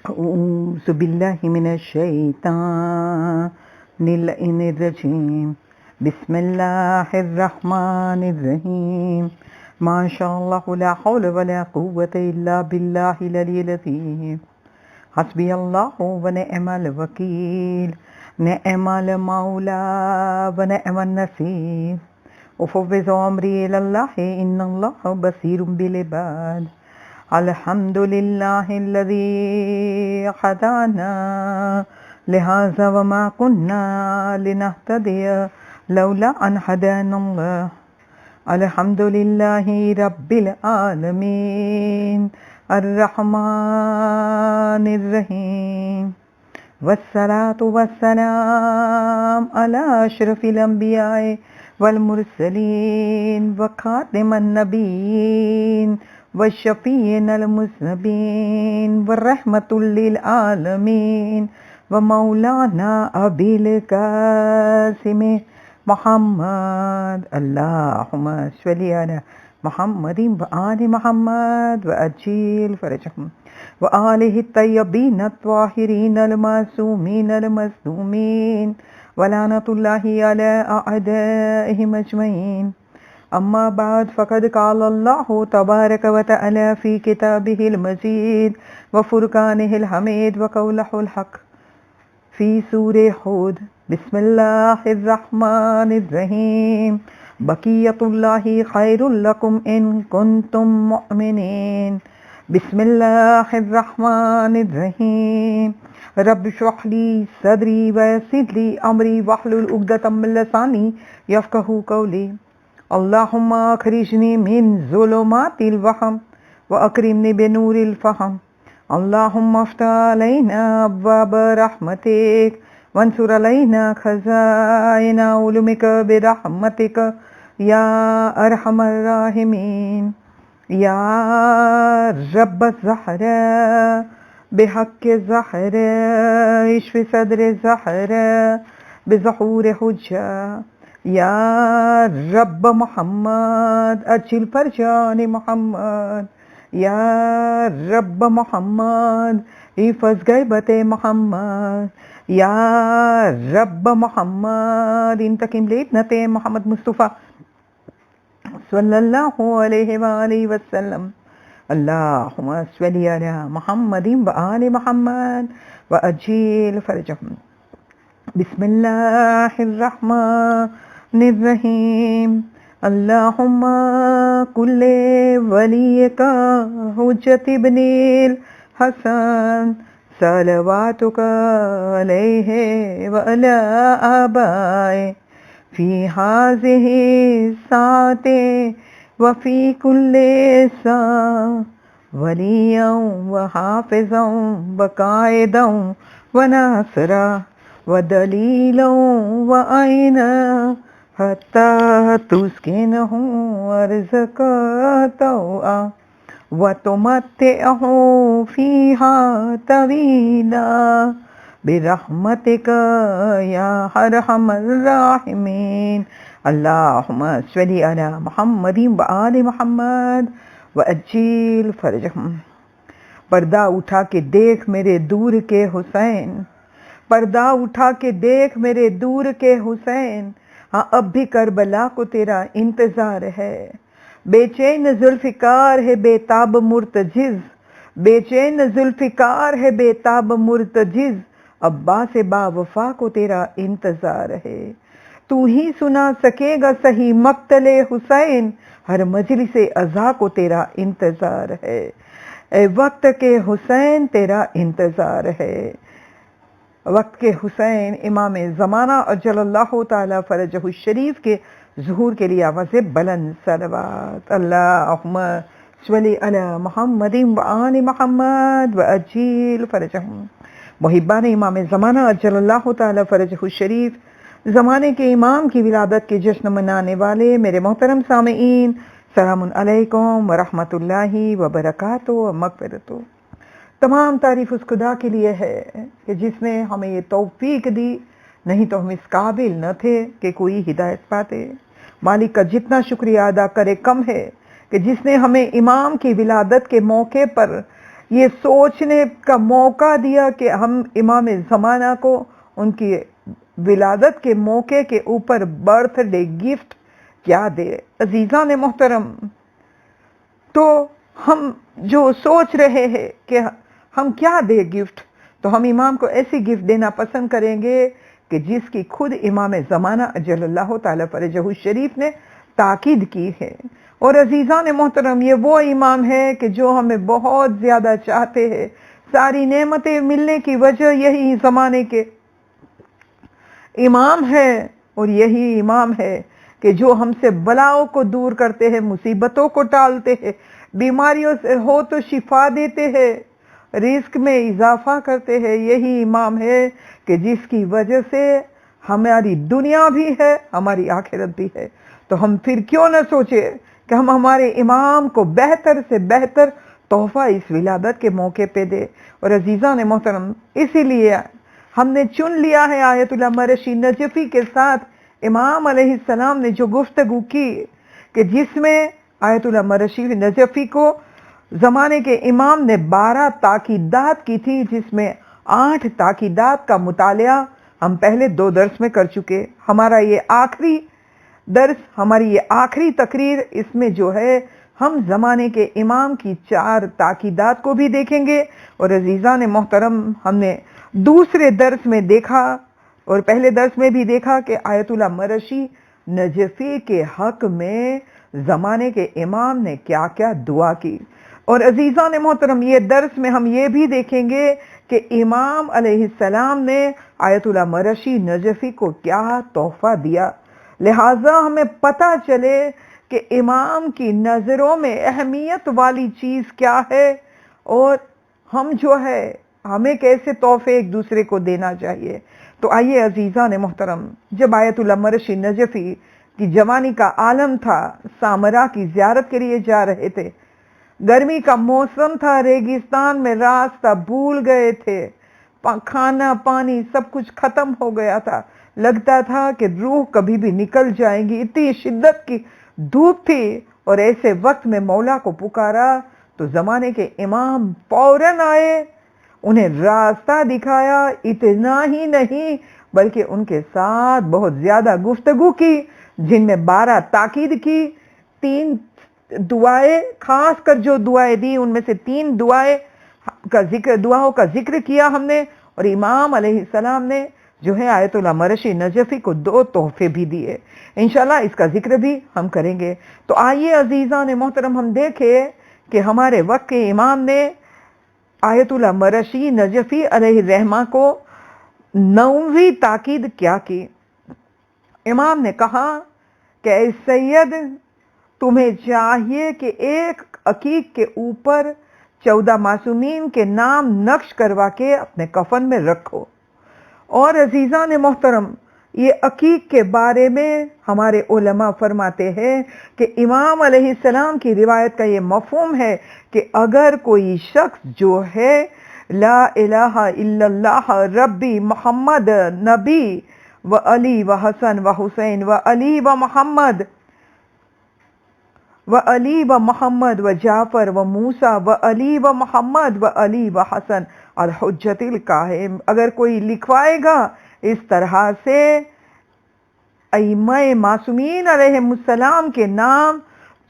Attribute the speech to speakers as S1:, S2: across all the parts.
S1: أعوذ بالله من الشيطان اللعين الرجيم بسم الله الرحمن الرحيم ما شاء الله لا حول ولا قوة إلا بالله العلي العظيم حسبي الله ونعم الوكيل نعم المولى ونعم النصير وفوض أمري إلى الله إن الله بصير بالعباد الحمد لله الذي هدانا لهذا وما كنا لنهتدي لولا أن هدانا الله الحمد لله رب العالمين الرحمن الرحيم والصلاة والسلام على أشرف الأنبياء والمرسلين وخاتم النبيين والشفيع المذنبين والرحمة للعالمين ومولانا أبي القاسم محمد اللهم صل على محمد وآل محمد وأجل فرجهم وآله الطيبين الطاهرين المعصومين المظلومين ولعنة الله على أعدائهم أجمعين أما بعد فقد قال الله تبارك وتعالى في كتابه المجيد وفرقانه الحميد وقوله الحق في سورة هود بسم الله الرحمن الرحيم بقية الله خير لكم إن كنتم مؤمنين بسم الله الرحمن الرحيم رب اشرح لي صدري ويسر لي أمري واحلل عقدة من لساني يفقهوا قولي اللهم اخرجني من ظلمات الوهم واكرمني بنور الفهم اللهم افتح علينا ابواب رحمتك وانصر علينا خزائن علومك برحمتك يا ارحم الراحمين يا رب الزهراء بحق الزهراء اشف صدر الزهراء بظهور حجة یا رب محمد اجل فرجان محمد یا رب محمد حفظ غیبت محمد یا رب محمد انتقم لابنت محمد مصطفیٰ صلی اللہ علیہ وآلہ وسلم اللہم صلی علی محمد وآل محمد وأجل فرجهم بسم اللہ الرحمن الرحیم اللہم کل ولیک حجت ابن الحسن صلواتک علیہ وعلی آبائے فی هذه الساعة وفی کل ساعة ولیا وحافظا وقائدا وناصرا ودلیلا وعینا حتی تسکنہ ارضک طوعا وتمتعہ فیہا طویلا برحمتک یا ارحم الراحمین اللہم صلی علی محمد وآل محمد وعجل فرجہم پردہ اٹھا کے دیکھ میرے دور کے حسین پردہ اٹھا کے دیکھ میرے دور کے حسین ہاں اب بھی کربلا کو تیرا انتظار ہے بے چین ذوالفقار ہے بے تاب مرتجز بے چین ذوالفقار ہے بے تاب مرتجز عباس با وفا کو تیرا انتظار ہے تو ہی سنا سکے گا صحیح مقتل حسین ہر مجلس عزا کو تیرا انتظار ہے اے وقت کے حسین تیرا انتظار ہے وقت کے حسین امام زمانہ اجل اللہ تعالی فرجہ الشریف کے ظہور کے لیے آواز بلند صلوات اللہم صلی علی محمد وآل محمد وعجل فرجہم محبان امام زمانہ اجل اللہ تعالی فرجہ الشریف زمانے کے امام کی ولادت کے جشن منانے والے میرے محترم سامعین سلام علیکم ورحمۃ اللہ وبرکاتہ مغفرتہ تمام تعریف اس خدا کے لیے ہے کہ جس نے ہمیں یہ توفیق دی نہیں تو ہم اس قابل نہ تھے کہ کوئی ہدایت پاتے مالک کا جتنا شکریہ ادا کرے کم ہے کہ جس نے ہمیں امام کی ولادت کے موقع پر یہ سوچنے کا موقع دیا کہ ہم امام زمانہ کو ان کی ولادت کے موقع کے اوپر برتھ ڈے گفٹ کیا دے. عزیزان محترم، تو ہم جو سوچ رہے ہیں کہ ہم کیا دیں گفٹ، تو ہم امام کو ایسی گفٹ دینا پسند کریں گے کہ جس کی خود امام زمانہ اجل اللہ تعالی فرجہ الشریف نے تاکید کی ہے. اور عزیزان محترم، یہ وہ امام ہے کہ جو ہمیں بہت زیادہ چاہتے ہیں. ساری نعمتیں ملنے کی وجہ یہی زمانے کے امام ہے، اور یہی امام ہے کہ جو ہم سے بلاؤں کو دور کرتے ہیں، مصیبتوں کو ٹالتے ہیں، بیماریوں سے ہو تو شفا دیتے ہیں، رزق میں اضافہ کرتے ہیں. یہی امام ہے کہ جس کی وجہ سے ہماری دنیا بھی ہے، ہماری آخرت بھی ہے. تو ہم پھر کیوں نہ سوچے کہ ہم ہمارے امام کو بہتر سے بہتر تحفہ اس ولادت کے موقع پہ دے. اور عزیزان محترم، اسی لیے ہم نے چن لیا ہے آیت اللہ مرشی نجفی کے ساتھ امام علیہ السلام نے جو گفتگو کی، کہ جس میں آیت اللہ مرشی نجفی کو زمانے کے امام نے 12 تاکیدات کی تھی، جس میں 8 تاکیدات کا مطالعہ ہم پہلے 2 درس میں کر چکے. ہمارا یہ آخری درس، ہماری یہ آخری تقریر، اس میں جو ہے ہم زمانے کے امام کی 4 تاکیدات کو بھی دیکھیں گے. اور عزیزان محترم، ہم نے دوسرے درس میں دیکھا اور پہلے درس میں بھی دیکھا کہ آیت اللہ مرشی نجفی کے حق میں زمانے کے امام نے کیا کیا دعا کی. اور عزیزان محترم، یہ درس میں ہم یہ بھی دیکھیں گے کہ امام علیہ السلام نے آیت اللہ مرشی نجفی کو کیا تحفہ دیا. لہٰذا ہمیں پتہ چلے کہ امام کی نظروں میں اہمیت والی چیز کیا ہے، اور ہم جو ہے ہمیں کیسے تحفے ایک دوسرے کو دینا چاہیے. تو آئیے عزیزان محترم، جب آیت اللہ مرشی نجفی کی جوانی کا عالم تھا، سامرا کی زیارت کے لیے جا رہے تھے، گرمی کا موسم تھا، ریگستان میں راستہ بھول گئے تھے، کھانا پانی سب کچھ ختم ہو گیا تھا، لگتا تھا کہ روح کبھی بھی نکل جائیں گی، اتنی شدت کی دھوپ تھی. اور ایسے وقت میں مولا کو پکارا تو زمانے کے امام فوراً آئے، انہیں راستہ دکھایا. اتنا ہی نہیں بلکہ ان کے ساتھ بہت زیادہ گفتگو کی، جن میں 12 تاکید کی، 3 دعائیں، خاص کر جو دعائیں دی ان میں سے 3 دعاؤں کا ذکر کیا ہم نے. اور امام علیہ السلام نے جو ہے آیت اللہ مرشی نجفی کو 2 تحفے بھی دیے. انشاءاللہ اس کا ذکر بھی ہم کریں گے. تو آئیے عزیزان محترم، ہم دیکھیں کہ ہمارے وقت کے امام نے آیت اللہ مرشی نجفی علیہ الرحمہ کو 9ویں تاکید کیا کی. امام نے کہا کہ اے سید، تمہیں چاہیے کہ ایک عقیق کے اوپر 14 معصومین کے نام نقش کروا کے اپنے کفن میں رکھو. اور عزیزان محترم، یہ عقیق کے بارے میں ہمارے علماء فرماتے ہیں کہ امام علیہ السلام کی روایت کا یہ مفہوم ہے کہ اگر کوئی شخص جو ہے لا الہ الا اللہ ربی محمد نبی و علی و حسن و حسین و علی و محمد و جعفر و موسیٰ و علی و محمد و علی و حسن الحجت القائم، اگر کوئی لکھوائے گا اس طرح سے ائمہ معصومین علیہم السلام کے نام،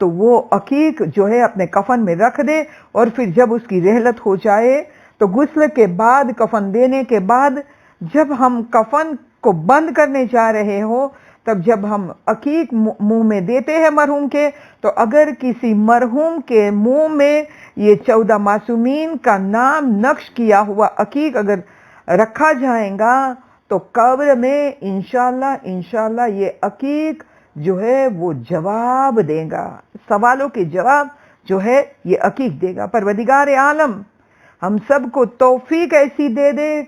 S1: تو وہ عقیق جو ہے اپنے کفن میں رکھ دے. اور پھر جب اس کی رحلت ہو جائے تو غسل کے بعد، کفن دینے کے بعد، جب ہم کفن کو بند کرنے جا رہے ہو، تب جب ہم عقیق منہ میں دیتے ہیں مرحوم کے، تو اگر کسی مرحوم کے منہ میں یہ 14 معصومین کا نام نقش کیا ہوا عقیق اگر رکھا جائے گا تو قبر میں انشاءاللہ یہ عقیق جو ہے وہ جواب دے گا، سوالوں کے جواب جو ہے یہ عقیق دے گا. پروردگار عالم ہم سب کو توفیق ایسی دے دے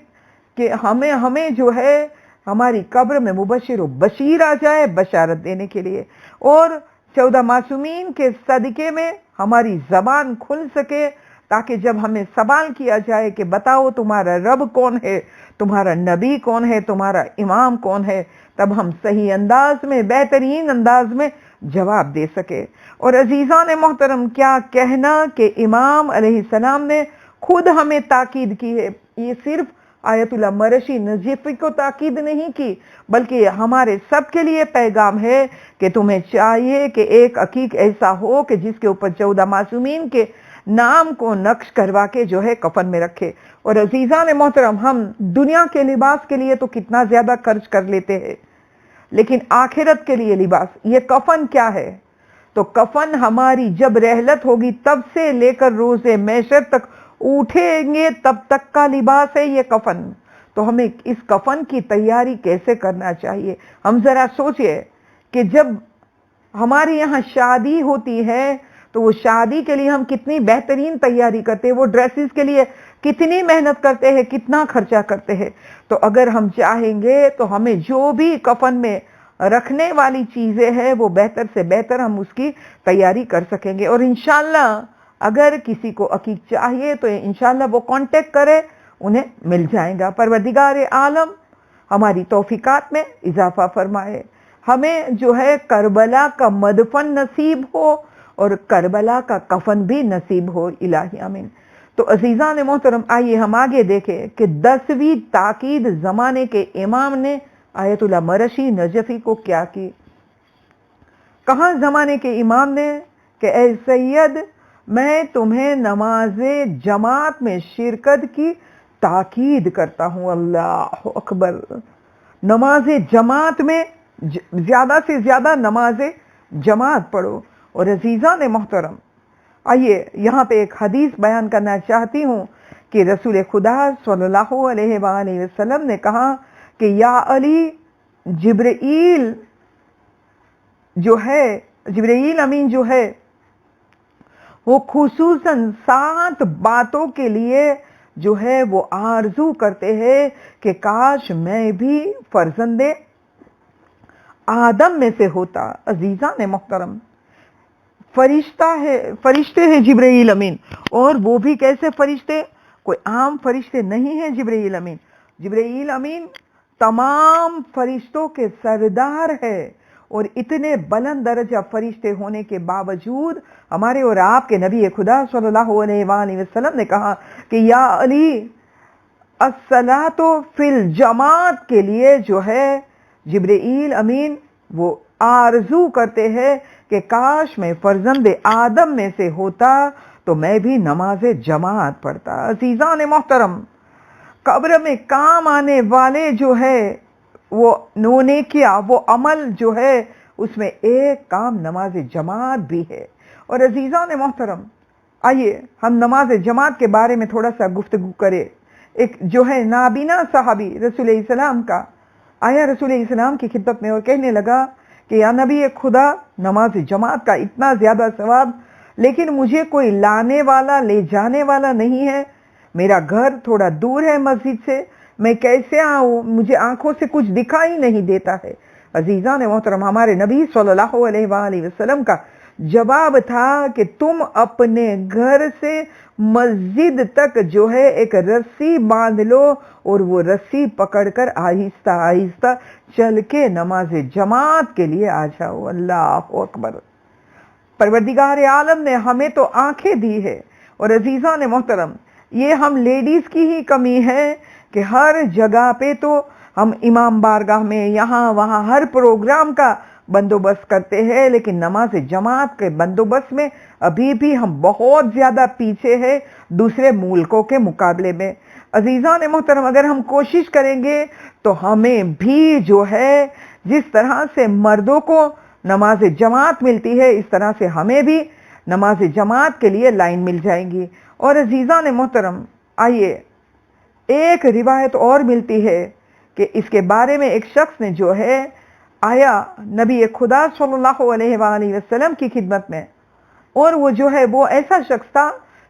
S1: کہ ہمیں جو ہے ہماری قبر میں مبشر و بشیر آ جائے بشارت دینے کے لیے، اور 14 معصومین کے صدقے میں ہماری زبان کھل سکے، تاکہ جب ہمیں سوال کیا جائے کہ بتاؤ تمہارا رب کون ہے، تمہارا نبی کون ہے، تمہارا امام کون ہے، تب ہم صحیح انداز میں، بہترین انداز میں جواب دے سکے. اور عزیزان محترم، کیا کہنا کہ امام علیہ السلام نے خود ہمیں تاکید کی ہے. یہ صرف آیت اللہ مرشی نجفی کو تاکید نہیں کی بلکہ ہمارے سب کے لیے پیغام ہے کہ تمہیں چاہیے کہ ایک عقیق ایسا ہو کہ جس کے اوپر 14 معصومین کے نام کو نقش کروا کے جو ہے کفن میں رکھے. اور عزیزان محترم، ہم دنیا کے لباس کے لیے تو کتنا زیادہ خرچ کر لیتے ہیں، لیکن آخرت کے لیے لباس، یہ کفن کیا ہے؟ تو کفن ہماری جب رحلت ہوگی تب سے لے کر روز محشر تک اٹھیں گے تب تک کا لباس ہے یہ کفن. تو ہمیں اس کفن کی تیاری کیسے کرنا چاہیے؟ ہم ذرا سوچئے کہ جب ہمارے یہاں شادی ہوتی ہے تو وہ شادی کے لیے ہم کتنی بہترین تیاری کرتے ہیں، وہ ڈریسز کے لیے کتنی محنت کرتے ہیں، کتنا خرچہ کرتے ہیں. تو اگر ہم چاہیں گے تو ہمیں جو بھی کفن میں رکھنے والی چیزیں ہیں وہ بہتر سے بہتر ہم اس کی تیاری کر سکیں گے. اور انشاءاللہ اگر کسی کو عقیق چاہیے تو انشاءاللہ وہ کانٹیکٹ کرے، انہیں مل جائے گا. پروردگار عالم ہماری توفیقات میں اضافہ فرمائے، ہمیں جو ہے کربلا کا مدفن نصیب ہو اور کربلا کا کفن بھی نصیب ہو، الہی آمین. تو عزیزان محترم، آئیے ہم آگے دیکھیں کہ 10ویں تاکید زمانے کے امام نے آیت اللہ مرشی نجفی کو کیا کی. کہاں زمانے کے امام نے کہ اے سید، میں تمہیں نماز جماعت میں شرکت کی تاکید کرتا ہوں. اللہ اکبر. نماز جماعت میں زیادہ سے زیادہ نماز جماعت پڑھو. اور عزیزان محترم، آئیے یہاں پہ ایک حدیث بیان کرنا چاہتی ہوں کہ رسول خدا صلی اللہ علیہ وآلہ وسلم نے کہا کہ یا علی، جبرائیل امین جو ہے وہ خصوصاً 7 باتوں کے لیے جو ہے وہ آرزو کرتے ہیں کہ کاش میں بھی فرزند آدم میں سے ہوتا. عزیزان محترم، فرشتے ہیں جبرائیل امین، اور وہ بھی کیسے فرشتے؟ کوئی عام فرشتے نہیں ہیں. جبرائیل امین تمام فرشتوں کے سردار ہے، اور اتنے بلند درجہ فرشتے ہونے کے باوجود ہمارے اور آپ کے نبی خدا صلی اللہ علیہ وآلہ وسلم نے کہا کہ یا علی، الصلاۃ فی الجماعت کے لیے جو ہے جبرائیل امین وہ آرزو کرتے ہیں کہ کاش میں فرزند آدم میں سے ہوتا تو میں بھی نماز جماعت پڑھتا. عزیزان محترم، قبر میں کام آنے والے جو ہے وہ نیکیاں، وہ عمل جو ہے اس میں ایک کام نماز جماعت بھی ہے. اور عزیزان محترم، آئیے ہم نماز جماعت کے بارے میں تھوڑا سا گفتگو کریں. ایک جو ہے نابینا صحابی رسول السلام کا آیا رسول السلام کی خدمت میں اور کہنے لگا کہ یا نبی خدا، نماز جماعت کا اتنا زیادہ ثواب، لیکن مجھے کوئی لانے والا لے جانے والا نہیں ہے، میرا گھر تھوڑا دور ہے مسجد سے، میں کیسے آؤں؟ مجھے آنکھوں سے کچھ دکھائی نہیں دیتا ہے. عزیزان محترم، ہمارے نبی صلی اللہ علیہ وآلہ وسلم کا جواب تھا کہ تم اپنے گھر سے مسجد تک جو ہے ایک رسی باندھ لو اور وہ رسی پکڑ کر آہستہ آہستہ چل کے نماز جماعت کے لیے آ جاؤ. اللہ اکبر. پروردگار عالم نے ہمیں تو آنکھیں دی ہے، اور عزیزان محترم یہ ہم لیڈیز کی ہی کمی ہے کہ ہر جگہ پہ تو ہم امام بارگاہ میں یہاں وہاں ہر پروگرام کا بندوبست کرتے ہیں، لیکن نماز جماعت کے بندوبست میں ابھی بھی ہم بہت زیادہ پیچھے ہیں دوسرے ملکوں کے مقابلے میں. عزیزان محترم، اگر ہم کوشش کریں گے تو ہمیں بھی جو ہے جس طرح سے مردوں کو نماز جماعت ملتی ہے اس طرح سے ہمیں بھی نماز جماعت کے لیے لائن مل جائیں گی. اور عزیزان محترم، آئیے ایک روایت اور ملتی ہے کہ اس کے بارے میں ایک شخص نے جو ہے آیا نبی خدا صلی اللہ علیہ وآلہ وسلم کی خدمت میں، اور وہ جو ہے وہ ایسا شخص تھا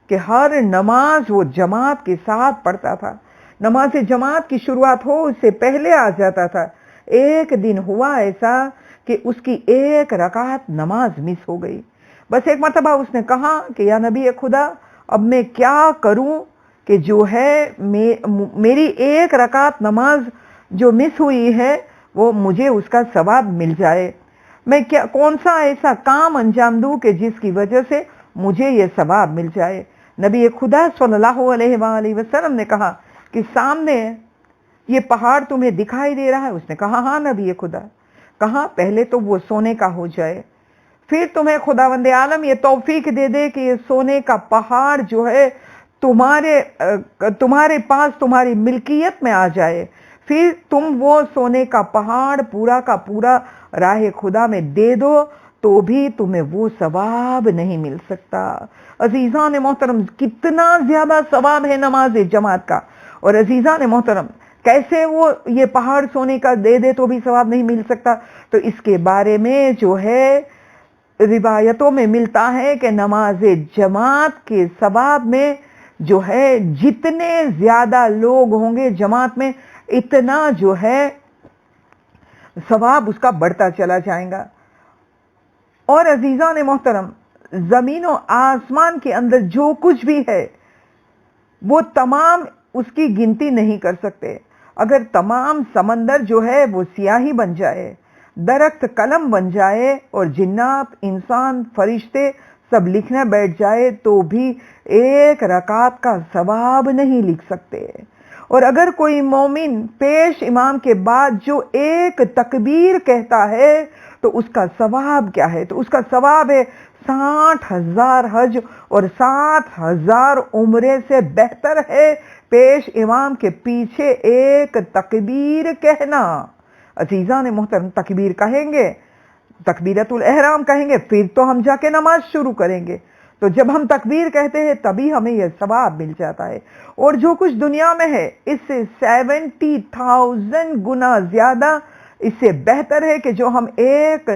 S1: کہ ہر نماز وہ جماعت کے ساتھ پڑھتا تھا. نماز جماعت کی شروعات ہو اس سے پہلے آ جاتا تھا. ایک دن ہوا ایسا کہ اس کی ایک رکعت نماز مس ہو گئی. بس ایک مرتبہ اس نے کہا کہ یا نبی خدا، اب میں کیا کروں کہ جو ہے میری ایک رکعت نماز جو مس ہوئی ہے وہ مجھے اس کا ثواب مل جائے. میں کون سا ایسا کام انجام دوں کہ جس کی وجہ سے مجھے یہ ثواب مل جائے. نبی خدا صلی اللہ علیہ وآلہ وسلم نے کہا کہ سامنے یہ پہاڑ تمہیں دکھائی دے رہا ہے؟ اس نے کہا ہاں نبی خدا. کہا پہلے تو وہ سونے کا ہو جائے، پھر تمہیں خداوند عالم یہ توفیق دے دے کہ یہ سونے کا پہاڑ جو ہے تمہارے پاس تمہاری ملکیت میں آ جائے، پھر تم وہ سونے کا پہاڑ پورا کا پورا راہ خدا میں دے دو تو بھی تمہیں وہ ثواب نہیں مل سکتا. عزیزان محترم، کتنا زیادہ ثواب ہے نماز جماعت کا. اور عزیزان محترم، کیسے وہ یہ پہاڑ سونے کا دے دے تو بھی ثواب نہیں مل سکتا؟ تو اس کے بارے میں جو ہے روایتوں میں ملتا ہے کہ نماز جماعت کے ثواب میں جو ہے جتنے زیادہ لوگ ہوں گے جماعت میں اتنا جو ہے ثواب اس کا بڑھتا چلا جائے گا. اور عزیزان محترم، زمین و آسمان کے اندر جو کچھ بھی ہے وہ تمام اس کی گنتی نہیں کر سکتے. اگر تمام سمندر جو ہے وہ سیاہی بن جائے، درخت قلم بن جائے اور جنات، انسان، فرشتے سب لکھنے بیٹھ جائے تو بھی ایک رکعت کا ثواب نہیں لکھ سکتے. اور اگر کوئی مومن پیش امام کے بعد جو ایک تکبیر کہتا ہے تو اس کا ثواب کیا ہے؟ تو اس کا ثواب ہے 60,000 حج اور 60,000 عمرے سے بہتر ہے پیش امام کے پیچھے ایک تکبیر کہنا. عزیزان محترم، تکبیر کہیں گے، تکبیرۃ الاحرام کہیں گے، پھر تو ہم جا کے نماز شروع کریں گے. تو جب ہم تکبیر کہتے ہیں تبھی ہمیں یہ ثواب مل جاتا ہے. اور جو کچھ دنیا میں ہے اس سے 70,000 گنا زیادہ اس سے بہتر ہے کہ جو ہم ایک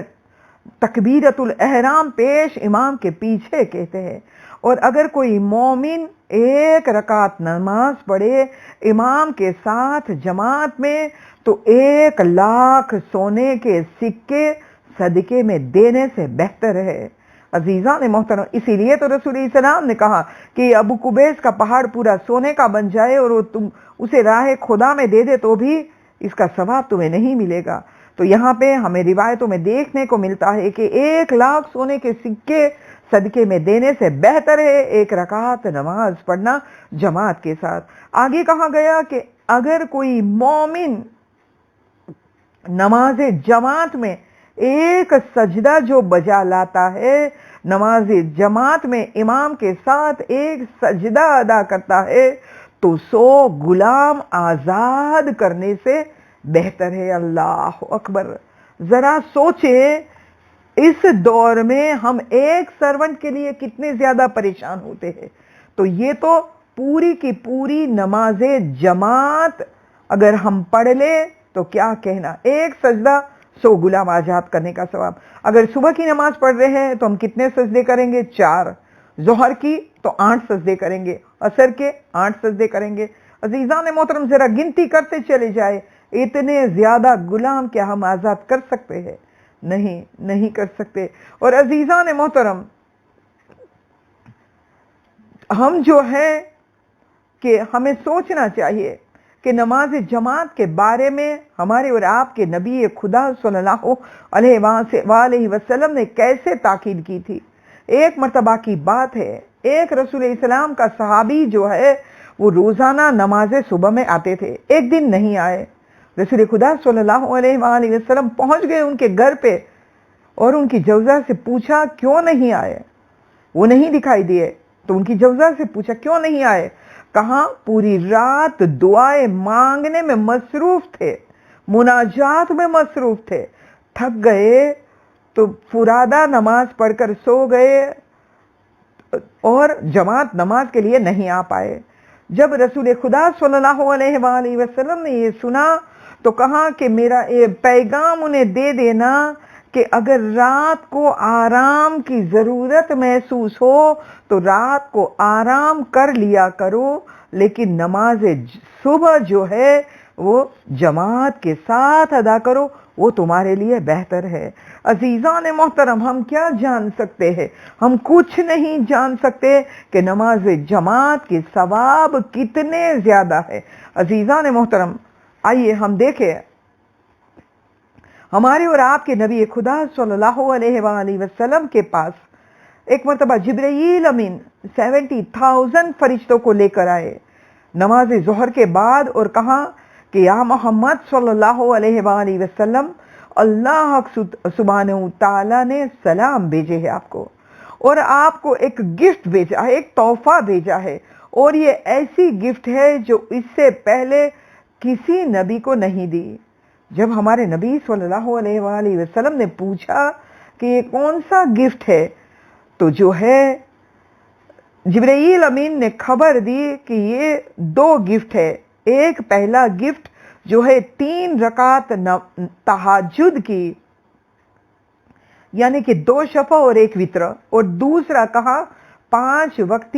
S1: تکبیرۃ الاحرام پیش امام کے پیچھے کہتے ہیں. اور اگر کوئی مومن ایک رکعت نماز پڑھے امام کے ساتھ جماعت میں تو 1,00,000 سونے کے سکے صدقے میں دینے سے بہتر ہے. عزیزان محترم، اسی لیے تو رسول السلام نے کہا کہ ابو قبیس کا پہاڑ پورا سونے کا بن جائے اور وہ تم اسے راہ خدا میں دے دے تو بھی اس کا ثواب تمہیں نہیں ملے گا. تو یہاں پہ ہمیں روایتوں میں دیکھنے کو ملتا ہے کہ 1,00,000 سونے کے سکے صدقے میں دینے سے بہتر ہے ایک رکعت نماز پڑھنا جماعت کے ساتھ. آگے کہا گیا کہ اگر کوئی مومن نماز جماعت میں ایک سجدہ جو بجا لاتا ہے، نماز جماعت میں امام کے ساتھ ایک سجدہ ادا کرتا ہے تو 100 غلام آزاد کرنے سے بہتر ہے. اللہ اکبر. ذرا سوچیں اس دور میں ہم ایک سرونٹ کے لیے کتنے زیادہ پریشان ہوتے ہیں. تو یہ تو پوری کی پوری نماز جماعت اگر ہم پڑھ لیں تو کیا کہنا، ایک سجدہ 100 غلام آزاد کرنے کا ثواب. اگر صبح کی نماز پڑھ رہے ہیں تو ہم کتنے سجدے کریں گے؟ 4. ظہر کی تو 8 سجدے کریں گے، عصر کے 8 سجدے کریں گے. عزیزان محترم، ذرا گنتی کرتے چلے جائے اتنے زیادہ غلام کیا ہم آزاد کر سکتے ہیں؟ نہیں کر سکتے. اور عزیزان محترم، ہم جو ہے کہ ہمیں سوچنا چاہیے کہ نماز جماعت کے بارے میں ہمارے اور آپ کے نبی خدا صلی اللہ علیہ وآلہ وسلم نے کیسے تاکید کی تھی. ایک مرتبہ کی بات ہے، ایک رسول اسلام کا صحابی جو ہے وہ روزانہ نماز صبح میں آتے تھے. ایک دن نہیں آئے. رسول خدا صلی اللہ علیہ وآلہ وسلم پہنچ گئے ان کے گھر پہ اور ان کی جوزہ سے پوچھا کیوں نہیں آئے؟ وہ نہیں دکھائی دیے. تو ان کی جوزہ سے پوچھا کیوں نہیں آئے؟ کہاں پوری رات دعائیں مانگنے میں مصروف تھے، مناجات میں مصروف تھے، تھک گئے تو فرادہ نماز پڑھ کر سو گئے اور جماعت نماز کے لیے نہیں آ پائے. جب رسول خدا صلی اللہ علیہ وآلہ وسلم نے یہ سنا تو کہا کہ میرا یہ پیغام انہیں دے دینا کہ اگر رات کو آرام کی ضرورت محسوس ہو تو رات کو آرام کر لیا کرو، لیکن نماز صبح جو ہے وہ جماعت کے ساتھ ادا کرو، وہ تمہارے لیے بہتر ہے. عزیزان محترم، ہم کیا جان سکتے ہیں؟ ہم کچھ نہیں جان سکتے کہ نماز جماعت کے ثواب کتنے زیادہ ہے. عزیزان محترم، آئیے ہم دیکھیں ہمارے اور آپ کے نبی خدا صلی اللہ علیہ وآلہ وسلم کے پاس ایک مرتبہ جبرائیل امین 70,000 فرشتوں کو لے کر آئے نماز ظہر کے بعد اور کہا کہ یا محمد صلی اللہ علیہ وآلہ وسلم، اللہ سبحانہ تعالیٰ نے سلام بھیجے ہے آپ کو، اور آپ کو ایک گفٹ بھیجا ہے، ایک تحفہ بھیجا ہے، اور یہ ایسی گفٹ ہے جو اس سے پہلے کسی نبی کو نہیں دی۔ جب ہمارے نبی صلی اللہ علیہ وآلہ وسلم نے پوچھا کہ یہ کون سا گفٹ ہے، تو جو ہے جبرائیل امین نے خبر دی کہ یہ 2 گفٹ ہے۔ ایک پہلا گفٹ جو ہے 3 رکعت تہجد کی، یعنی کہ 2 شفع اور 1 وتر، اور دوسرا کہا 5 وقت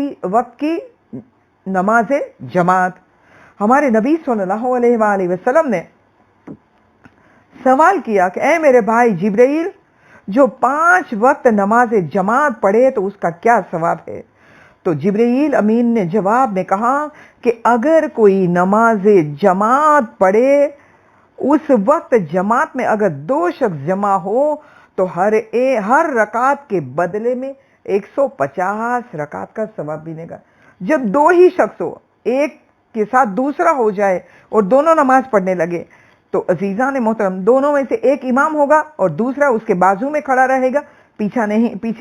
S1: کی نماز جماعت۔ ہمارے نبی صلی اللہ علیہ وآلہ وسلم نے سوال کیا کہ اے میرے بھائی جبرائیل، جو 5 وقت نماز جماعت پڑھے تو اس کا کیا ثواب ہے؟ تو جبرائیل امین نے جواب میں کہا کہ اگر کوئی نماز جماعت پڑھے، اس وقت جماعت میں اگر 2 شخص جمع ہو تو ہر رکعت کے بدلے میں 150 رکعت کا ثواب ملے گا۔ جب 2 ہی شخص ہو، ایک کے ساتھ دوسرا ہو جائے اور دونوں نماز پڑھنے لگے، تو عزیزان محترم دونوں میں سے ایک امام ہوگا اور دوسرا اس کے بازو میں کھڑا رہے گا، پیچھے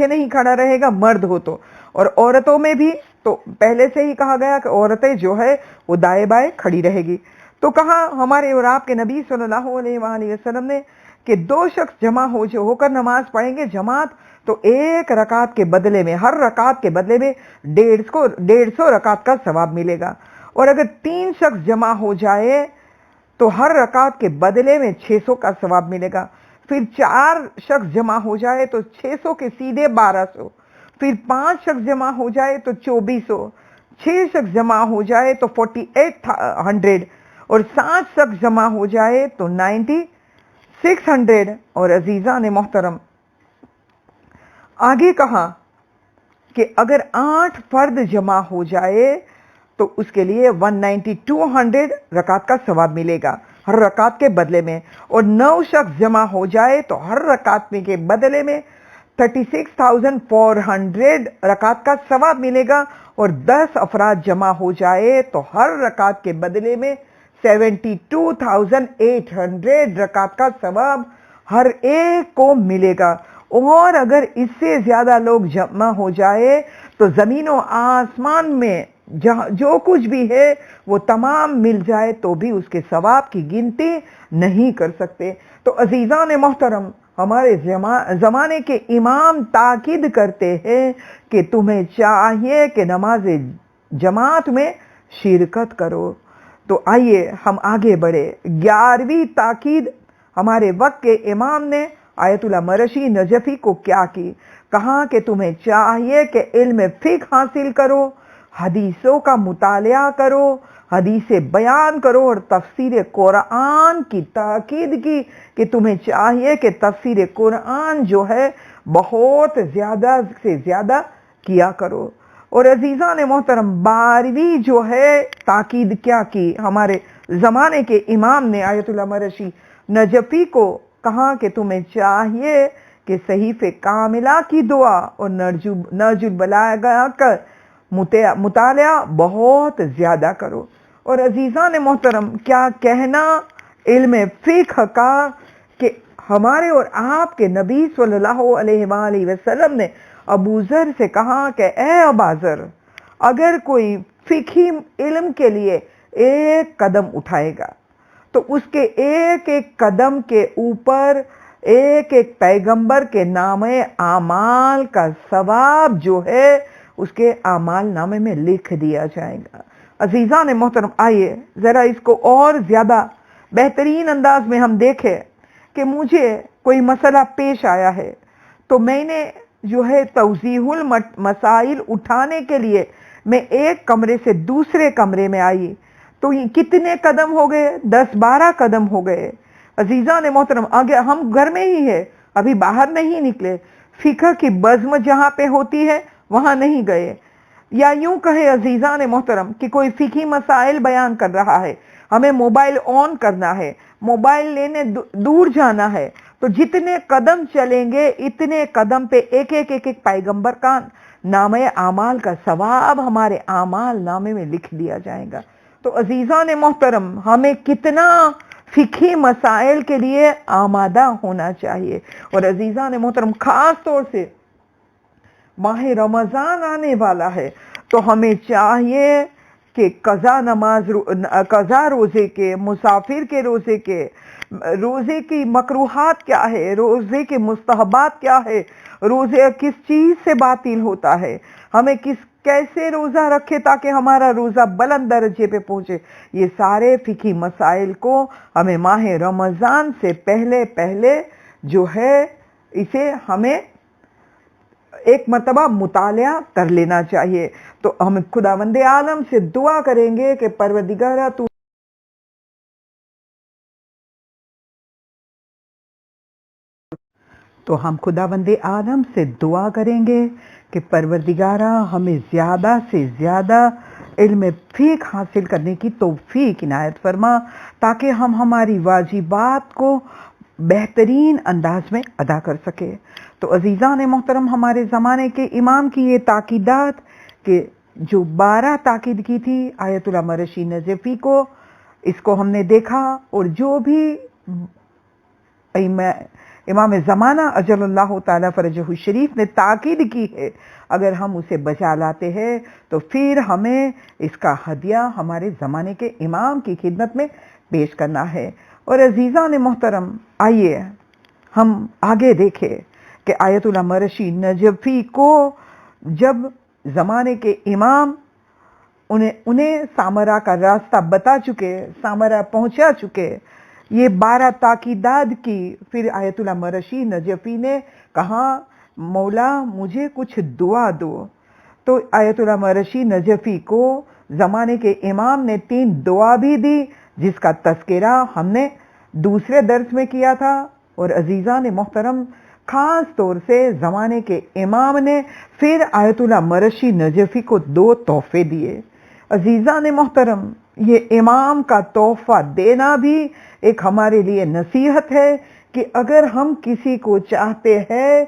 S1: نہیں کھڑا رہے گا، مرد ہو تو۔ اور عورتوں میں بھی تو پہلے سے ہی کہا گیا کہ عورتیں جو ہے وہ دائیں بائیں کھڑی رہے گی۔ تو کہا ہمارے اور آپ کے نبی صلی اللہ علیہ وآلہ وسلم نے کہ 2 شخص جمع ہو کر نماز پڑھیں گے جماعت، تو ایک رکعت کے بدلے میں، ہر رکعت کے بدلے میں 150 رکعت کا ثواب ملے گا۔ اور اگر 3 شخص جمع ہو جائے تو ہر رکعت کے بدلے میں 600 کا ثواب ملے گا۔ پھر 4 شخص جمع ہو جائے تو 600 کے سیدھے 1200، پھر 5 شخص جمع ہو جائے تو 2400، 6 شخص جمع ہو جائے تو 4800، اور 7 شخص جمع ہو جائے تو 9600۔ اور عزیزان محترم آگے کہا کہ اگر 8 فرد جمع ہو جائے تو اس کے لیے 192 رکعت کا ثواب ملے گا ہر رکعت کے بدلے میں، اور 9 شخص جمع ہو جائے تو ہر رکعت میں کے بدلے میں 36,400 رکعت کا ثواب ملے گا، اور 10 افراد جمع ہو جائے تو ہر رکعت کے بدلے میں 72,800 رکعت کا ثواب ہر ایک کو ملے گا۔ اور اگر اس سے زیادہ لوگ جمع ہو جائے تو زمین و آسمان میں جو کچھ بھی ہے وہ تمام مل جائے تو بھی اس کے ثواب کی گنتی نہیں کر سکتے۔ تو عزیزان محترم ہمارے زمانے کے امام تاکید کرتے ہیں کہ تمہیں چاہیے کہ نماز جماعت میں شرکت کرو۔ تو آئیے ہم آگے بڑھے۔ 11ویں تاکید ہمارے وقت کے امام نے آیت اللہ مرشی نجفی کو کیا کی؟ کہا کہ تمہیں چاہیے کہ علم فقہ حاصل کرو، حدیثوں کا مطالعہ کرو، حدیث بیان کرو، اور تفسیر قرآن کی تاکید کی کہ تمہیں چاہیے کہ تفسیر قرآن جو ہے بہت زیادہ سے زیادہ کیا کرو۔ اور عزیزان محترم 12ویں جو ہے تاکید کیا کی ہمارے زمانے کے امام نے آیت اللہ مرشی نجفی کو؟ کہا کہ تمہیں چاہیے کہ صحیفہ کاملہ کی دعا اور نہج البلاغہ کا مطالعہ بہت زیادہ کرو۔ اور عزیزان محترم کیا کہنا علم فقہ کا کہ ہمارے اور آپ کے نبی صلی اللہ علیہ وآلہ وسلم نے ابو ذر سے کہا کہ اے ابا ذر، اگر کوئی فقہی علم کے لیے ایک قدم اٹھائے گا تو اس کے ایک ایک قدم کے اوپر ایک ایک پیغمبر کے نامہ اعمال کا ثواب جو ہے اس کے اعمال نامے میں لکھ دیا جائے گا۔ عزیزان محترم آئیے ذرا اس کو اور زیادہ بہترین انداز میں ہم دیکھیں کہ مجھے کوئی مسئلہ پیش آیا ہے تو میں نے جو ہے توضیح المسائل اٹھانے کے لیے میں ایک کمرے سے دوسرے کمرے میں آئی تو یہ کتنے قدم ہو گئے؟ 10-12 قدم ہو گئے۔ عزیزان محترم آگے ہم گھر میں ہی ہے، ابھی باہر نہیں نکلے، فقہ کی بزم جہاں پہ ہوتی ہے وہاں نہیں گئے، یا یوں کہے عزیزان محترم کہ کوئی فقہی مسائل بیان کر رہا ہے، ہمیں موبائل آن کرنا ہے، موبائل لینے دور جانا ہے، تو جتنے قدم چلیں گے اتنے قدم پہ ایک ایک پیغمبر کا نامے اعمال کا ثواب ہمارے اعمال نامے میں لکھ دیا جائے گا۔ تو عزیزان محترم، ہمیں کتنا فقہی مسائل کے لیے آمادہ ہونا چاہیے۔ اور عزیزان محترم، خاص طور سے ماہ رمضان آنے والا ہے تو ہمیں چاہیے کہ قضا روزے کے، مسافر کے روزے کے، روزے کی مکروہات کیا ہے، روزے کے مستحبات کیا ہے، روزے کس چیز سے باطل ہوتا ہے، ہمیں کیسے روزہ رکھے تاکہ ہمارا روزہ بلند درجے پہ پہنچے، یہ سارے فقہی مسائل کو ہمیں ماہ رمضان سے پہلے جو ہے اسے ہمیں ایک مرتبہ مطالعہ کر لینا چاہیے۔ تو ہم خداوند عالم سے دعا کریں گے کہ پروردگارہ تو ہم خداوند عالم سے دعا کریں گے کہ پروردگارہ ہمیں زیادہ سے زیادہ علم فقہ حاصل کرنے کی توفیق عنایت فرما، تاکہ ہم ہماری واجبات کو بہترین انداز میں ادا کر سکے۔ تو عزیزان محترم، ہمارے زمانے کے امام کی یہ تاکیدات کہ جو 12 تاکید کی تھی آیت اللہ مرشی نجفی کو، اس کو ہم نے دیکھا، اور جو بھی امام زمانہ اجل اللہ تعالیٰ فرجہ الشریف نے تاکید کی ہے، اگر ہم اسے بجا لاتے ہیں تو پھر ہمیں اس کا ہدیہ ہمارے زمانے کے امام کی خدمت میں پیش کرنا ہے۔ اور عزیزان محترم، آئیے ہم آگے دیکھیں کہ آیت اللہ مرشی نجفی کو جب زمانے کے امام انہیں سامرا کا راستہ بتا چکے، سامرا پہنچا چکے، یہ 12 تاکیدات کی، پھر آیت اللہ مرشی نجفی نے کہا مولا مجھے کچھ دعا دو۔ تو آیت اللہ مرشی نجفی کو زمانے کے امام نے 3 دعا بھی دی، جس کا تذکرہ ہم نے دوسرے درس میں کیا تھا۔ اور عزیزان محترم، خاص طور سے زمانے کے امام نے پھر آیت اللہ مرشی نجفی کو 2 تحفے دیے۔ عزیزان محترم، یہ امام کا تحفہ دینا بھی ایک ہمارے لیے نصیحت ہے کہ اگر ہم کسی کو چاہتے ہیں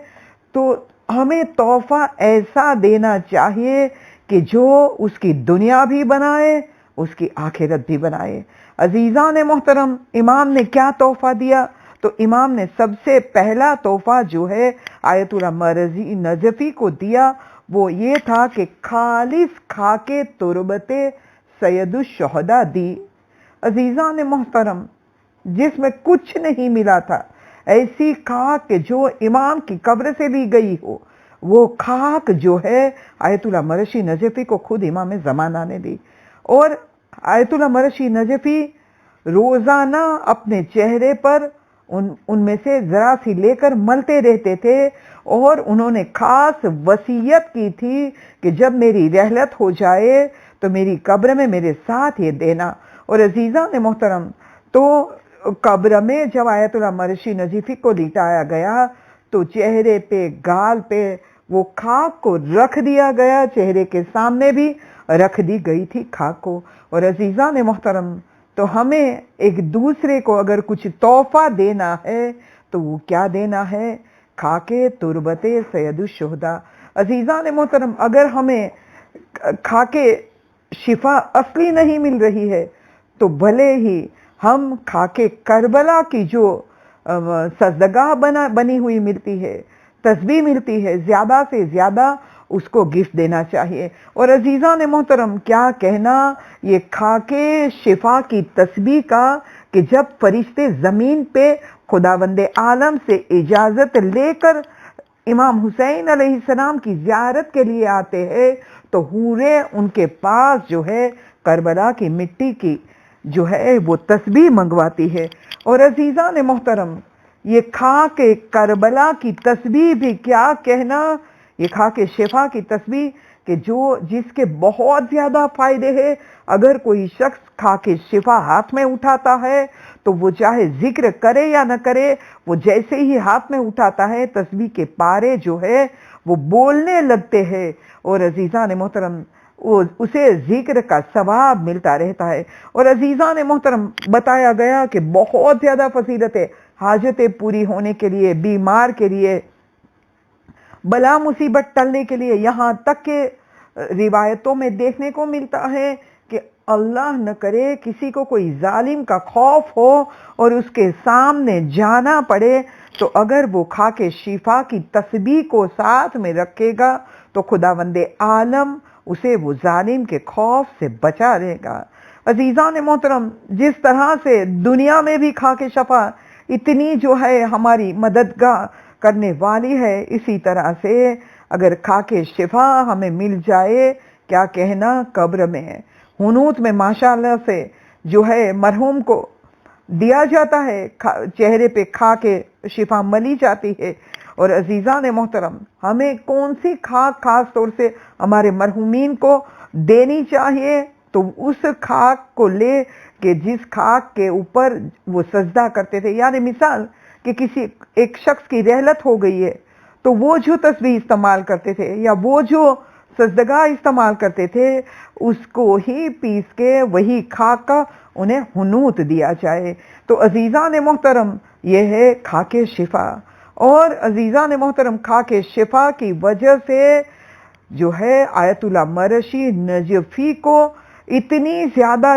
S1: تو ہمیں تحفہ ایسا دینا چاہیے کہ جو اس کی دنیا بھی بنائے، اس کی آخرت بھی بنائے۔ عزیزان محترم، امام نے کیا تحفہ دیا؟ تو امام نے سب سے پہلا تحفہ جو ہے آیت اللہ مرشی نجفی کو دیا، وہ یہ تھا کہ خالص خاک تربت سید الشہداء دی۔ عزیزان محترم، جس میں کچھ نہیں ملا تھا، ایسی خاک جو امام کی قبر سے لی گئی ہو، وہ خاک جو ہے آیت اللہ مرشی نجفی کو خود امام زمانہ نے دی۔ اور آیت اللہ مرشی نجفی روزانہ اپنے چہرے پر ان میں سے ذرا سی لے کر ملتے رہتے تھے، اور انہوں نے خاص وصیت کی تھی کہ جب میری رحلت ہو جائے تو میری قبر میں میرے ساتھ یہ دینا۔ اور عزیزان محترم، تو قبر میں جب آیت اللہ مرشی نجفی کو لٹایا گیا تو چہرے پہ، گال پہ وہ خاک کو رکھ دیا گیا، چہرے کے سامنے بھی رکھ دی گئی تھی خاک کو۔ اور عزیزان محترم، تو ہمیں ایک دوسرے کو اگر کچھ تحفہ دینا ہے تو وہ کیا دینا ہے؟ خاک تربت سید الشہداء۔ عزیزان محترم، اگر ہمیں خاک شفا اصلی نہیں مل رہی ہے تو بھلے ہی ہم خاک کربلا کی جو سجدگاہ بنی ہوئی ملتی ہے، تسبیح ملتی ہے، زیادہ سے زیادہ اس کو گفٹ دینا چاہیے۔ اور عزیزان محترم، کیا کہنا یہ خاک شفا کی تسبیح کا کہ جب فرشتے زمین پہ خداوند عالم سے اجازت لے کر امام حسین علیہ السلام کی زیارت کے لیے آتے ہیں تو حوریں ان کے پاس جو ہے کربلا کی مٹی کی جو ہے وہ تسبیح منگواتی ہے۔ اور عزیزان محترم، یہ خاک کربلا کی تسبیح بھی کیا کہنا، یہ خاک شفا کی تسبیح کہ جس کے بہت زیادہ فائدے ہیں۔ اگر کوئی شخص خاک شفا ہاتھ میں اٹھاتا ہے تو وہ چاہے ذکر کرے یا نہ کرے، وہ جیسے ہی ہاتھ میں اٹھاتا ہے تسبیح کے پارے جو ہے وہ بولنے لگتے ہیں، اور عزیزان محترم اسے ذکر کا ثواب ملتا رہتا ہے۔ اور عزیزان محترم، بتایا گیا کہ بہت زیادہ فضیلت ہے حاجتیں پوری ہونے کے لیے، بیمار کے لیے بلا مصیبت ٹلنے کے لیے، یہاں تک کہ روایتوں میں دیکھنے کو ملتا ہے کہ اللہ نہ کرے کسی کو کوئی ظالم کا خوف ہو اور اس کے سامنے جانا پڑے، تو اگر وہ کھا کے شفا کی تسبیح کو ساتھ میں رکھے گا تو خداوند عالم اسے وہ ظالم کے خوف سے بچا لے گا۔ عزیزان محترم، جس طرح سے دنیا میں بھی کھا کے شفا اتنی جو ہے ہماری مددگار کرنے والی ہے، اسی طرح سے اگر کھا کے شفا ہمیں مل جائے، کیا کہنا قبر میں ہے۔ حنوت میں ماشاءاللہ سے جو ہے مرحوم کو دیا جاتا ہے، چہرے پہ کھا کے شفا ملی جاتی ہے۔ اور عزیزان محترم، ہمیں کون سی خاک خاص طور سے ہمارے مرحومین کو دینی چاہیے؟ تو اس خاک کو لے کہ جس خاک کے اوپر وہ سجدہ کرتے تھے، یعنی مثال کہ کسی ایک شخص کی رحلت ہو گئی ہے تو وہ جو تسبیح استعمال کرتے تھے یا وہ جو سجدگاہ استعمال کرتے تھے، اس کو ہی پیس کے وہی خاک کا انہیں حنوت دیا جائے۔ تو عزیزان محترم، یہ ہے خاک شفا۔ اور عزیزان محترم، خاک شفا کی وجہ سے جو ہے آیت اللہ مرشی نجفی کو اتنی زیادہ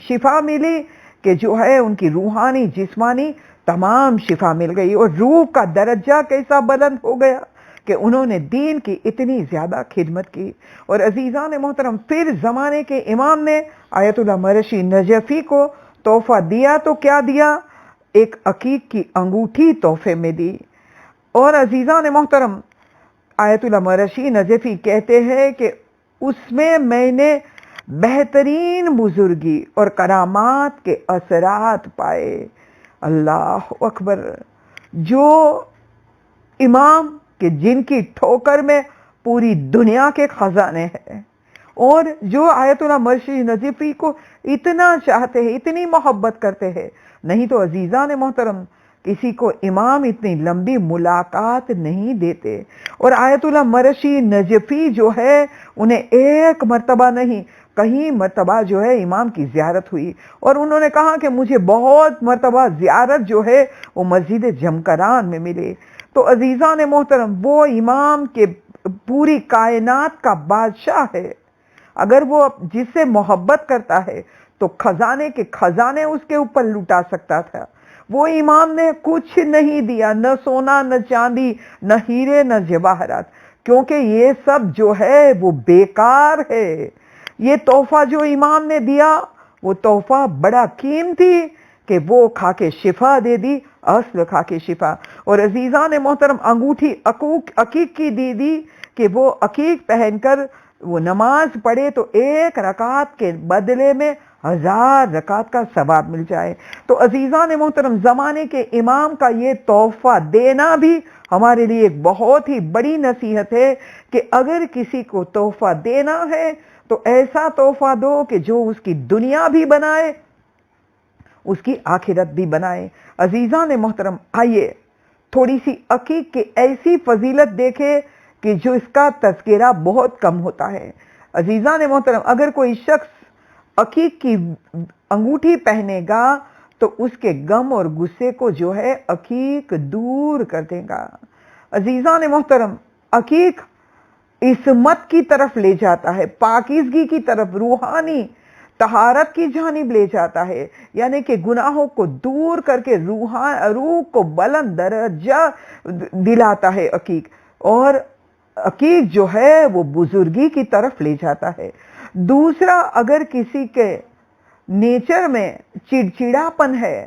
S1: شفا ملی کہ جو ہے ان کی روحانی جسمانی تمام شفا مل گئی، اور روح کا درجہ کیسا بلند ہو گیا کہ انہوں نے دین کی اتنی زیادہ خدمت کی۔ اور عزیزان محترم، پھر زمانے کے امام نے آیت اللہ مرشی نجفی کو تحفہ دیا تو کیا دیا؟ ایک عقیق کی انگوٹھی تحفے میں دی۔ اور عزیزان محترم، آیت اللہ مرشی نجفی کہتے ہیں کہ اس میں نے بہترین بزرگی اور کرامات کے اثرات پائے۔ اللہ اکبر! جو امام کہ جن کی ٹھوکر میں پوری دنیا کے خزانے ہیں، اور جو آیت اللہ مرشی نجفی کو اتنا چاہتے ہیں، اتنی محبت کرتے ہیں، نہیں تو عزیزان محترم کسی کو امام اتنی لمبی ملاقات نہیں دیتے۔ اور آیت اللہ مرشی نجفی جو ہے انہیں ایک مرتبہ نہیں، کئی مرتبہ جو ہے امام کی زیارت ہوئی، اور انہوں نے کہا کہ مجھے بہت مرتبہ زیارت جو ہے وہ مسجد جمکران میں ملے۔ تو عزیزان محترم، وہ امام کے پوری کائنات کا بادشاہ ہے، اگر وہ جس سے محبت کرتا ہے تو خزانے کے خزانے اس کے اوپر لٹا سکتا تھا۔ وہ امام نے کچھ نہیں دیا، نہ سونا، نہ چاندی، نہ ہیرے، نہ جواہرات، کیونکہ یہ سب جو ہے وہ بیکار ہے۔ یہ تحفہ جو امام نے دیا وہ تحفہ بڑا قیمتی کہ وہ کھا کے شفا دے دی، اصل کھا کے شفا۔ اور عزیزان محترم، انگوٹھی عقیق کی دی کہ وہ عقیق پہن کر وہ نماز پڑھے تو ایک رکعت کے بدلے میں 1000 رکعت کا ثواب مل جائے۔ تو عزیزان محترم، زمانے کے امام کا یہ تحفہ دینا بھی ہمارے لیے ایک بہت ہی بڑی نصیحت ہے کہ اگر کسی کو تحفہ دینا ہے تو ایسا تحفہ دو کہ جو اس کی دنیا بھی بنائے، اس کی آخرت بھی بنائے۔ عزیزان محترم، آئیے تھوڑی سی عقیق کی ایسی فضیلت دیکھے کہ جو اس کا تذکرہ بہت کم ہوتا ہے۔ عزیزان محترم، اگر کوئی شخص عقیق کی انگوٹھی پہنے گا تو اس کے غم اور غصے کو جو ہے عقیق دور کر دے گا۔ عزیزان محترم، عقیق عصمت کی طرف لے جاتا ہے، پاکیزگی کی طرف، روحانی طہارت کی جانب لے جاتا ہے، یعنی کہ گناہوں کو دور کر کے روح کو بلند درجہ دلاتا ہے عقیق۔ اور عقیق جو ہے وہ بزرگی کی طرف لے جاتا ہے۔ دوسرا، اگر کسی کے نیچر میں چڑچڑاپن ہے،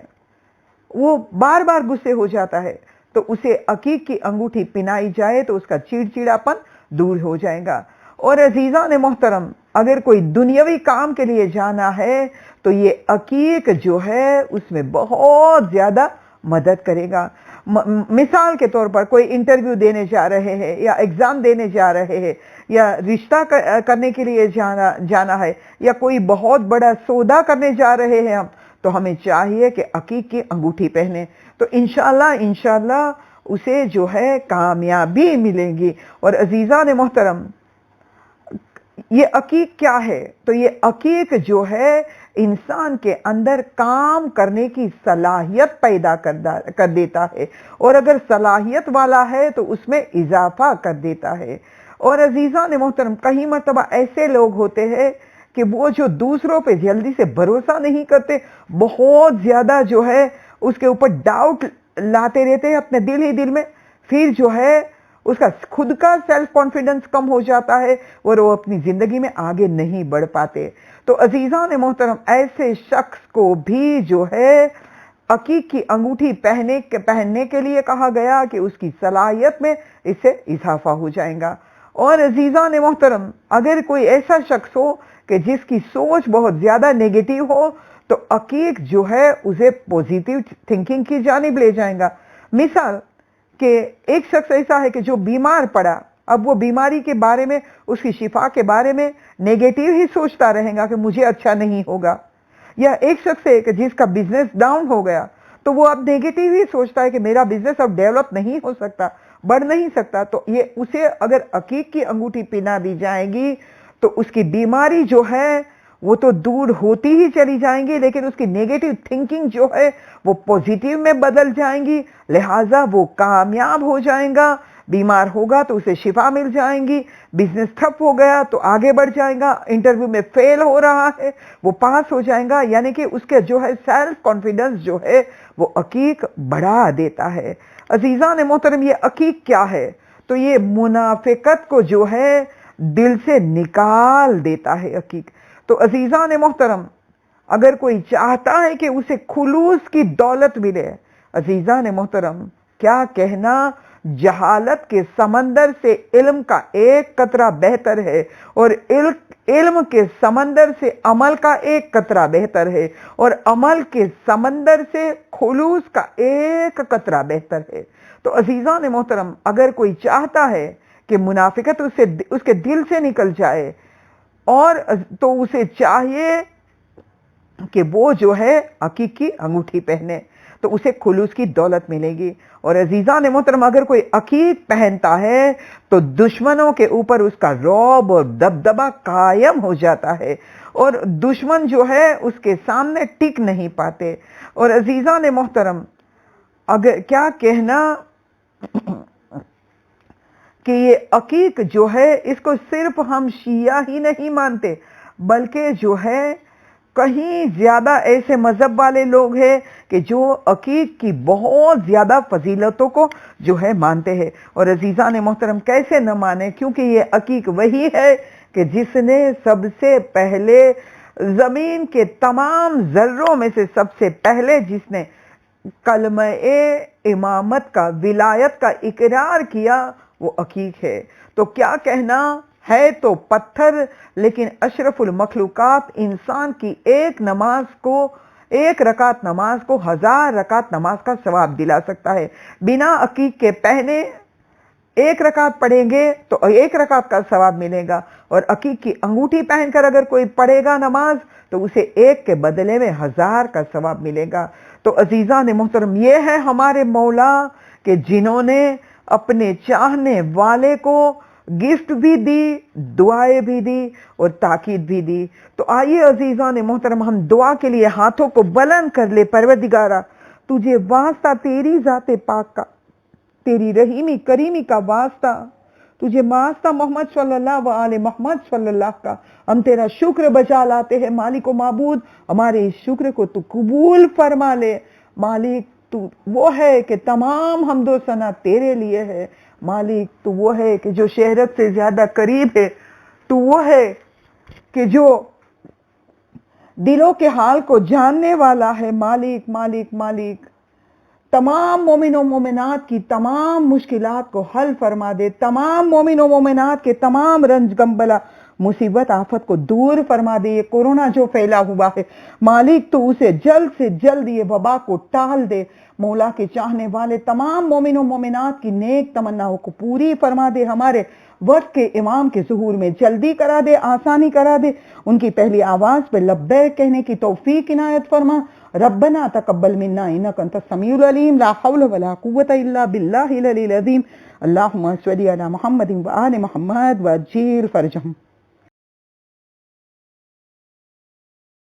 S1: وہ بار بار غصے ہو جاتا ہے، تو اسے عقیق کی انگوٹھی پہنائی جائے تو اس کا چڑچڑاپن دور ہو جائے گا۔ اور عزیزان محترم، اگر کوئی دنیاوی کام کے لیے جانا ہے تو یہ عقیق جو ہے اس میں بہت زیادہ مدد کرے گا۔ مثال کے طور پر کوئی انٹرویو دینے جا رہے ہیں یا ایگزام دینے جا رہے ہیں یا رشتہ کرنے کے لیے جانا ہے یا کوئی بہت بڑا سودا کرنے جا رہے ہیں ہم، تو ہمیں چاہیے کہ عقیق کی انگوٹھی پہنے، تو انشاءاللہ اسے جو ہے کامیابی ملے گی۔ اور عزیزان محترم، یہ عقیق کیا ہے؟ تو یہ عقیق جو ہے انسان کے اندر کام کرنے کی صلاحیت پیدا کر دیتا ہے، اور اگر صلاحیت والا ہے تو اس میں اضافہ کر دیتا ہے۔ اور عزیزان محترم، کئی مرتبہ ایسے لوگ ہوتے ہیں کہ وہ جو دوسروں پہ جلدی سے بھروسہ نہیں کرتے، بہت زیادہ جو ہے اس کے اوپر ڈاؤٹ لاتے رہتے ہیں اپنے دل ہی دل میں، پھر جو ہے اس کا خود کا سیلف کانفیڈنس کم ہو جاتا ہے اور وہ اپنی زندگی میں آگے نہیں بڑھ پاتے۔ تو عزیزان محترم، ایسے شخص کو بھی جو ہے عقیق کی انگوٹھی پہننے کے لیے کہا گیا کہ اس کی صلاحیت میں اس سے اضافہ ہو جائے گا۔ اور عزیزان محترم، اگر کوئی ایسا شخص ہو کہ جس کی سوچ بہت زیادہ نیگیٹو ہو تو عقیق جو ہے اسے پوزیٹیو تھنکنگ کی جانب لے جائے گا۔ مثال کہ ایک شخص ایسا ہے کہ جو بیمار پڑا، اب وہ بیماری کے بارے میں، اس کی شفا کے بارے میں نیگیٹو ہی سوچتا رہے گا کہ مجھے اچھا نہیں ہوگا۔ یا ایک شخص ہے کہ جس کا بزنس ڈاؤن ہو گیا تو وہ اب نیگیٹو ہی سوچتا ہے کہ میرا بزنس اب ڈیولپ نہیں ہو سکتا، بڑھ نہیں سکتا، تو یہ اسے اگر عقیق کی انگوٹھی پہنا دی جائے گی تو اس کی بیماری جو ہے وہ تو دور ہوتی ہی چلی جائیں گی، لیکن اس کی نیگیٹو تھنکنگ جو ہے وہ پوزیٹیو میں بدل جائیں گی، لہٰذا وہ کامیاب ہو جائیں گا۔ بیمار ہوگا تو اسے شفا مل جائیں گی، بزنس ٹھپ ہو گیا تو آگے بڑھ جائے گا، انٹرویو میں فیل ہو رہا ہے وہ پاس ہو جائے گا، یعنی کہ اس کے جو ہے سیلف کانفیڈنس جو ہے وہ عقیق بڑھا دیتا ہے۔ عزیزان محترم، یہ عقیق کیا ہے؟ تو یہ منافقت کو جو ہے دل سے نکال دیتا ہے عقیق۔ تو عزیزان محترم، اگر کوئی چاہتا ہے کہ اسے خلوص کی دولت ملے، عزیزان محترم کیا کہنا، جہالت کے سمندر سے علم کا ایک قطرہ بہتر ہے، اور علم کے سمندر سے عمل کا ایک قطرہ بہتر ہے، اور عمل کے سمندر سے خلوص کا ایک قطرہ بہتر ہے۔ تو عزیزان محترم، اگر کوئی چاہتا ہے کہ منافقت اس کے دل سے نکل جائے، اور تو اسے چاہیے کہ وہ جو ہے عقیق کی انگوٹھی پہنے، تو اسے خلوص کی دولت ملے گی۔ اور عزیزان محترم، اگر کوئی عقیق پہنتا ہے تو دشمنوں کے اوپر اس کا رعب اور دبدبہ قائم ہو جاتا ہے، اور دشمن جو ہے اس کے سامنے ٹک نہیں پاتے۔ اور عزیزان محترم، اگر کیا کہنا کہ یہ عقیق جو ہے اس کو صرف ہم شیعہ ہی نہیں مانتے، بلکہ جو ہے کہیں زیادہ ایسے مذہب والے لوگ ہیں کہ جو عقیق کی بہت زیادہ فضیلتوں کو جو ہے مانتے ہیں۔ اور عزیزان محترم، کیسے نہ مانے، کیونکہ یہ عقیق وہی ہے کہ جس نے سب سے پہلے زمین کے تمام ذروں میں سے سب سے پہلے جس نے کلمہ امامت کا، ولایت کا اقرار کیا، وہ عقیق ہے۔ تو کیا کہنا ہے، تو پتھر، لیکن اشرف المخلوقات انسان کی ایک رکعت نماز کو 1000 رکعت نماز کا ثواب دلا سکتا ہے۔ بنا عقیق کے پہنے ایک رکعت پڑھیں گے تو 1 رکعت کا ثواب ملے گا، اور عقیق کی انگوٹھی پہن کر اگر کوئی پڑھے گا نماز تو اسے 1 کے بدلے میں 1000 کا ثواب ملے گا۔ تو عزیزان محترم، یہ ہے ہمارے مولا کہ جنہوں نے اپنے چاہنے والے کو گفٹ بھی دی، دعائیں بھی دی اور تاکید بھی دی۔ تو آئیے عزیزان محترم، ہم دعا کے لیے ہاتھوں کو بلند کر لے۔ پروردگارہ، تجھے واسطہ تیری ذات پاک کا، تیری رحیمی کریمی کا واسطہ، تجھے واسطہ محمد صلی اللہ علیہ محمد صلی اللہ کا، ہم تیرا شکر بجا لاتے ہیں۔ مالک و معبود، ہمارے اس شکر کو تو قبول فرما لے۔ مالک، تو وہ ہے کہ تمام حمد و ثنا تیرے لیے ہے۔ مالک، تو وہ ہے کہ جو شہرت سے زیادہ قریب ہے، تو وہ ہے کہ جو دلوں کے حال کو جاننے والا ہے۔ مالک مالک مالک، تمام مومن و مومنات کی تمام مشکلات کو حل فرما دے، تمام مومن و مومنات کے تمام رنج غم بلا مصیبت آفت کو دور فرما دے۔ یہ کورونا جو پھیلا ہوا ہے، مالک تو اسے جلد سے جلد یہ وبا کو ٹال دے۔ مولا کے چاہنے والے تمام مومن و مومنات کی نیک تمناؤں کو پوری فرما دے۔ ہمارے وقت کے امام کے ظہور میں جلدی کرا دے، آسانی کرا دے، ان کی پہلی آواز پہ لبیک کہنے کی توفیق عنایت فرما۔ ربنا تقبل منا انک انت السمیع العلیم، لا حول ولا قوة الا باللہ العلی العظیم۔ اللہم صلی علی محمد وآل محمد وعجل فرجہم۔